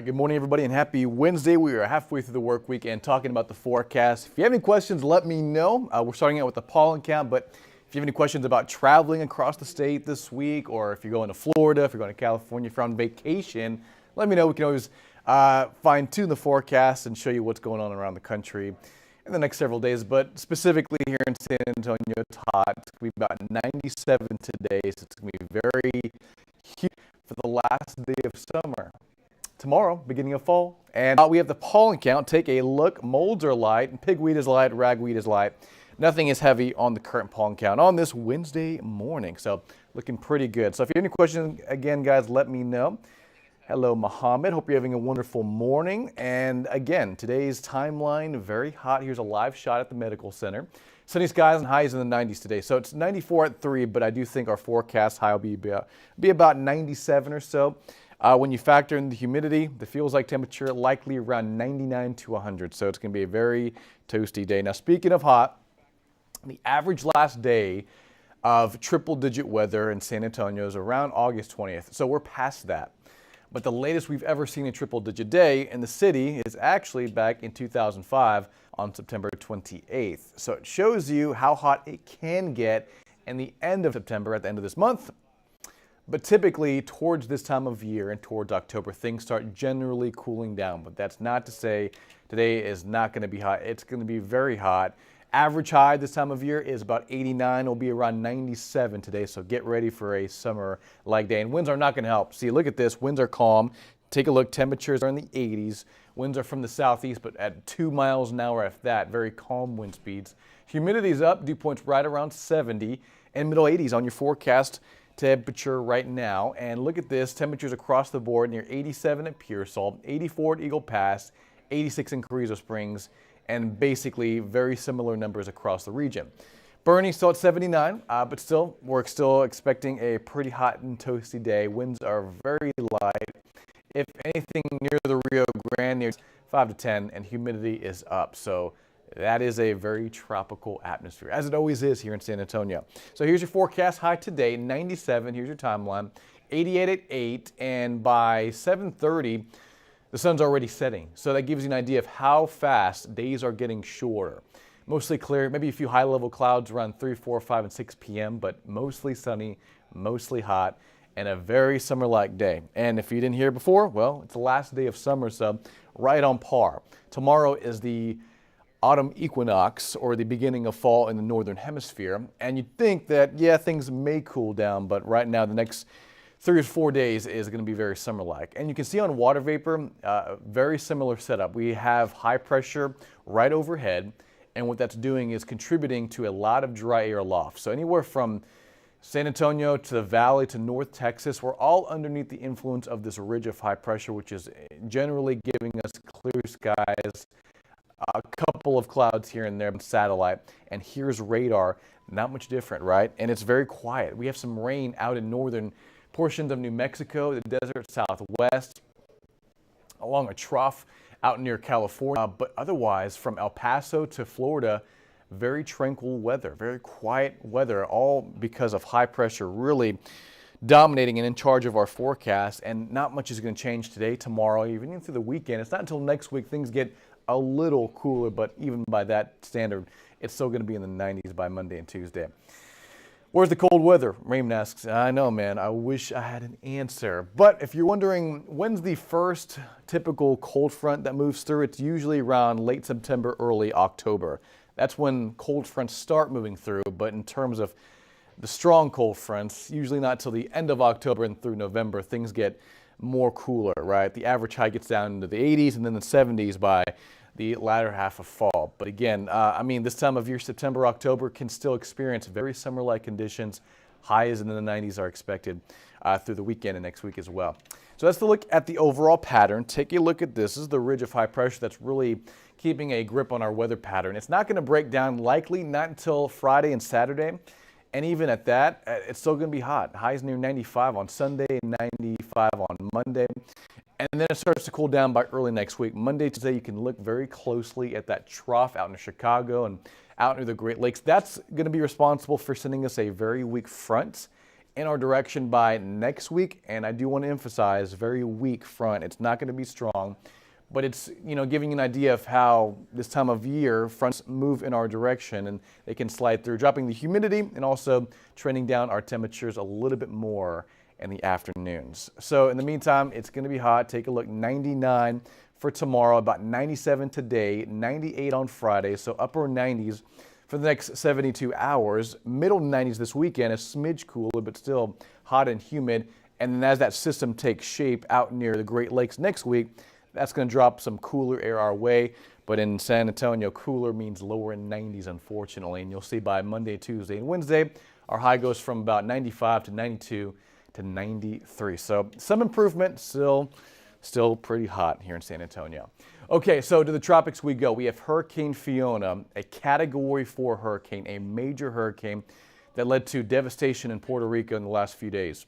All right, good morning, everybody, and happy Wednesday. We are halfway through the work week and talking about the forecast. If you have any questions, let me know. We're starting out with the pollen count, but if you have any questions about traveling across the state this week, or if you're going to Florida, if you're going to California, if you're on vacation, let me know. We can always fine-tune the forecast and show you what's going on around the country in the next several days. But specifically here in San Antonio, it's hot. It's going to be about 97 today, so it's going to be very humid for the last day of summer. Tomorrow, beginning of fall, and we have the pollen count. Take a look. Molds are light, pigweed is light, ragweed is light. Nothing is heavy on the current pollen count on this Wednesday morning, so looking pretty good. So if you have any questions, again, guys, let me know. Hello, Mohammed. Hope you're having a wonderful morning. And again, today's timeline, very hot. Here's a live shot at the medical center. Sunny skies and highs in the 90s today. So it's 94 at 3, but I do think our forecast high will be about 97 or so. When you factor in the humidity, the feels like temperature likely around 99 to 100. So it's going to be a very toasty day. Now, speaking of hot, the average last day of triple-digit weather in San Antonio is around August 20th. So we're past that. But the latest we've ever seen a triple-digit day in the city is actually back in 2005 on September 28th. So it shows you how hot it can get in the end of September, at the end of this month. But typically, towards this time of year and towards October, things start generally cooling down. But that's not to say today is not going to be hot. It's going to be very hot. Average high this time of year is about 89. It'll be around 97 today, so get ready for a summer-like day. And winds are not going to help. See, look at this. Winds are calm. Take a look. Temperatures are in the 80s. Winds are from the southeast, but at 2 miles an hour at that. Very calm wind speeds. Humidity is up. Dew point's right around 70 and middle 80s on your forecast temperature right now. And look at this, temperatures across the board near 87 at Pearsall, 84 at Eagle Pass, 86 in Carrizo Springs, and basically very similar numbers across the region. Bernie's still at 79, but still, we're still expecting a pretty hot and toasty day. Winds are very light. If anything, near the Rio Grande, near 5 to 10, and humidity is up. So that is a very tropical atmosphere, as it always is here in San Antonio. So here's your forecast high today, 97. Here's your timeline, 88 at 8, and by 7:30, the sun's already setting. So that gives you an idea of how fast days are getting shorter. Mostly clear, maybe a few high-level clouds around 3, 4, 5, and 6 p.m., but mostly sunny, mostly hot, and a very summer-like day. And if you didn't hear before, well, it's the last day of summer, so right on par. Tomorrow is the autumn equinox, or the beginning of fall in the northern hemisphere, and you'd think that, yeah, things may cool down, but right now the next 3 or 4 days is going to be very summer-like. And you can see on water vapor, very similar setup. We have high pressure right overhead, and what that's doing is contributing to a lot of dry air aloft. So anywhere from San Antonio to the valley to North Texas, we're all underneath the influence of this ridge of high pressure, which is generally giving us clear skies, a couple of clouds here and there, satellite, and here's radar. Not much different, right? And it's very quiet. We have some rain out in northern portions of New Mexico, the desert southwest, along a trough out near California, but otherwise from El Paso to Florida, very tranquil weather, very quiet weather, all because of high pressure really dominating and in charge of our forecast. And not much is going to change today, tomorrow, even through the weekend. It's not until next week things get a little cooler, but even by that standard, it's still going to be in the 90s by Monday and Tuesday. Where's the cold weather? Raymond asks. I know, man. I wish I had an answer. But if you're wondering, when's the first typical cold front that moves through? It's usually around late September, early October. That's when cold fronts start moving through. But in terms of the strong cold fronts, usually not till the end of October and through November, things get more cooler, right? The average high gets down into the 80s and then the 70s by the latter half of fall. But again, I mean, this time of year, September, October, can still experience very summer-like conditions. Highs in the 90s are expected through the weekend and next week as well. So that's the look at the overall pattern. Take a look at this. This is the ridge of high pressure that's really keeping a grip on our weather pattern. It's not going to break down, likely not until Friday and Saturday. And even at that, it's still going to be hot. Highs near 95 on Sunday, 95 on Monday. And then it starts to cool down by early next week. Monday, Tuesday, you can look very closely at that trough out in Chicago and out near the Great Lakes. That's going to be responsible for sending us a very weak front in our direction by next week. And I do want to emphasize, very weak front. It's not going to be strong, but it's, giving you an idea of how this time of year fronts move in our direction and they can slide through, dropping the humidity and also trending down our temperatures a little bit more in the afternoons. So in the meantime, it's going to be hot. Take a look, 99 for tomorrow, about 97 today, 98 on Friday, so upper 90s for the next 72 hours. Middle 90s this weekend, a smidge cooler, but still hot and humid. And then as that system takes shape out near the Great Lakes next week, that's going to drop some cooler air our way. But in San Antonio, cooler means lower in 90s, unfortunately. And you'll see by Monday, Tuesday, and Wednesday, our high goes from about 95 to 92 to 93. So some improvement, still pretty hot here in San Antonio. Okay, so to the tropics we go. We have Hurricane Fiona, a Category 4 hurricane, a major hurricane that led to devastation in Puerto Rico in the last few days.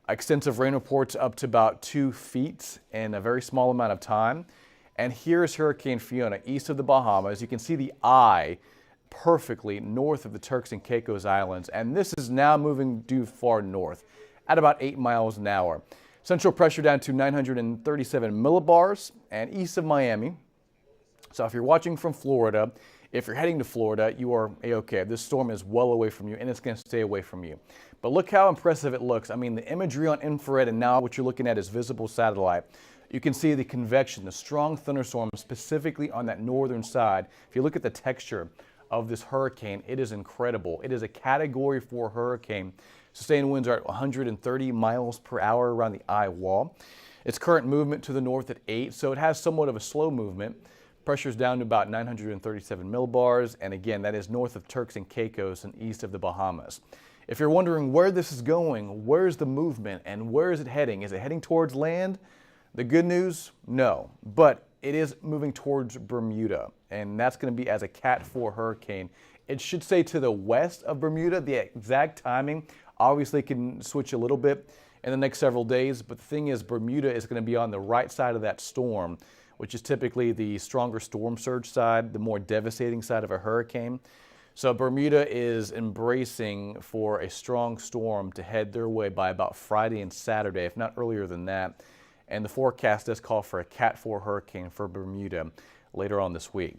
Extensive rain reports up to about 2 feet in a very small amount of time. And here's Hurricane Fiona east of the Bahamas. You can see the eye perfectly north of the Turks and Caicos Islands. And this is now moving due far north at about 8 miles an hour. Central pressure down to 937 millibars and east of Miami. So if you're watching from Florida, if you're heading to Florida, you are A-OK. This storm is well away from you and it's going to stay away from you. But look how impressive it looks. I mean, the imagery on infrared, and now what you're looking at is visible satellite. You can see the convection, the strong thunderstorm specifically on that northern side. If you look at the texture of this hurricane, it is incredible. It is a Category 4 hurricane. Sustained winds are at 130 miles per hour around the eye wall. Its current movement to the north at 8, so it has somewhat of a slow movement. Pressure's down to about 937 millibars, and again, that is north of Turks and Caicos and east of the Bahamas. If you're wondering where this is going, where's the movement, and where is it heading? Is it heading towards land? The good news, no, but it is moving towards Bermuda, and that's going to be as a Cat 4 hurricane. It should stay to the west of Bermuda. The exact timing obviously can switch a little bit in the next several days, but the thing is, Bermuda is going to be on the right side of that storm, which is typically the stronger storm surge side, the more devastating side of a hurricane. So Bermuda is embracing for a strong storm to head their way by about Friday and Saturday, if not earlier than that. And the forecast does call for a Cat 4 hurricane for Bermuda later on this week.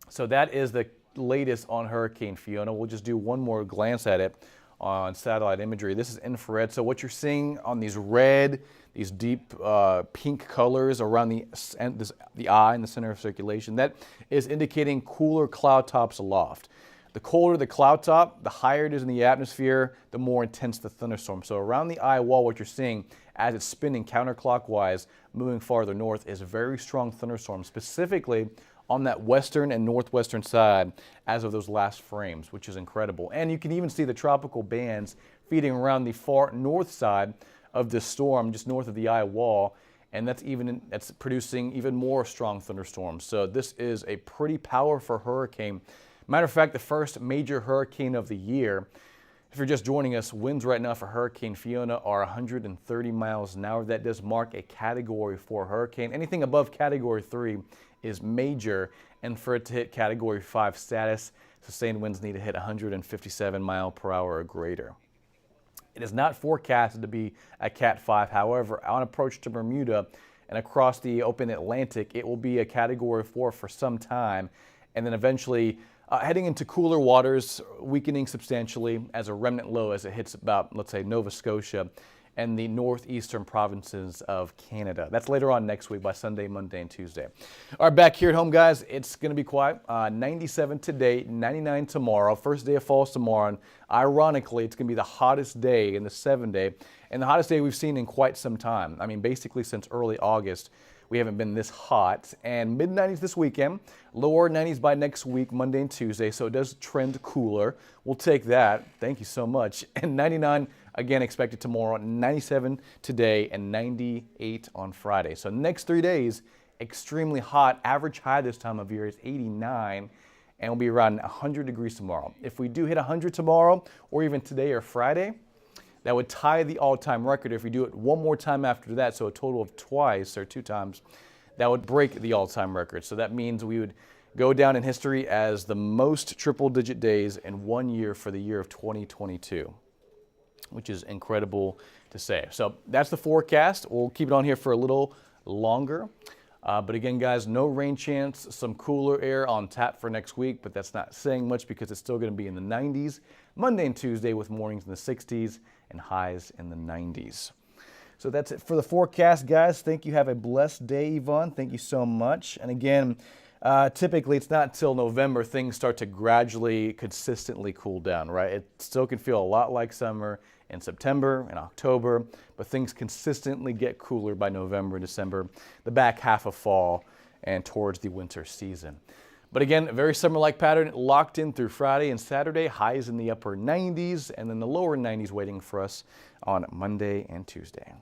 So that is the latest on Hurricane Fiona. We'll just do one more glance at it on satellite imagery. This is infrared. So what you're seeing on these red, these deep pink colors around the eye in the center of circulation, that is indicating cooler cloud tops aloft. The colder the cloud top, the higher it is in the atmosphere, the more intense the thunderstorm. So around the eye wall, what you're seeing as it's spinning counterclockwise, moving farther north, is a very strong thunderstorm, specifically on that western and northwestern side as of those last frames, which is incredible. And you can even see the tropical bands feeding around the far north side of this storm, just north of the eye wall, and that's producing even more strong thunderstorms. So this is a pretty powerful hurricane. Matter of fact, the first major hurricane of the year. If you're just joining us, winds right now for Hurricane Fiona are 130 miles an hour. That does mark a Category 4 hurricane. Anything above Category 3 is major, and for it to hit Category 5 status, sustained winds need to hit 157 mile per hour or greater. It is not forecasted to be a Cat 5. However, on approach to Bermuda and across the open Atlantic, it will be a Category 4 for some time, and then eventually heading into cooler waters, weakening substantially as a remnant low as it hits about, let's say, Nova Scotia and the northeastern provinces of Canada. That's later on next week by Sunday, Monday, and Tuesday. All right, back here at home, guys, it's going to be quiet. 97 today, 99 tomorrow. First day of fall tomorrow. And ironically, it's going to be the hottest day in the 7-day and the hottest day we've seen in quite some time. I mean, basically since early August. We haven't been this hot, and mid-90s this weekend, lower 90s by next week, Monday and Tuesday, so it does trend cooler. We'll take that. Thank you so much. And 99 again expected tomorrow, 97 today, and 98 on Friday. So next 3 days, extremely hot. Average high this time of year is 89, and will be around 100 degrees tomorrow. If we do hit 100 tomorrow, or even today or Friday, that would tie the all-time record. If we do it one more time after that, so a total of twice or 2 times, that would break the all-time record. So that means we would go down in history as the most triple-digit days in 1 year for the year of 2022. which is incredible to say. So that's the forecast. We'll keep it on here for a little longer. But again, guys, no rain chance, some cooler air on tap for next week, but that's not saying much because it's still going to be in the 90s Monday and Tuesday with mornings in the 60s and highs in the 90s. So that's it for the forecast, guys. Thank you. Have a blessed day, Yvonne. Thank you so much. And again, typically it's not till November things start to gradually, consistently cool down, right? It still can feel a lot like summer in September and October, but things consistently get cooler by November and December, the back half of fall and towards the winter season. But again, a very summer-like pattern locked in through Friday and Saturday, highs in the upper 90s and then the lower 90s waiting for us on Monday and Tuesday.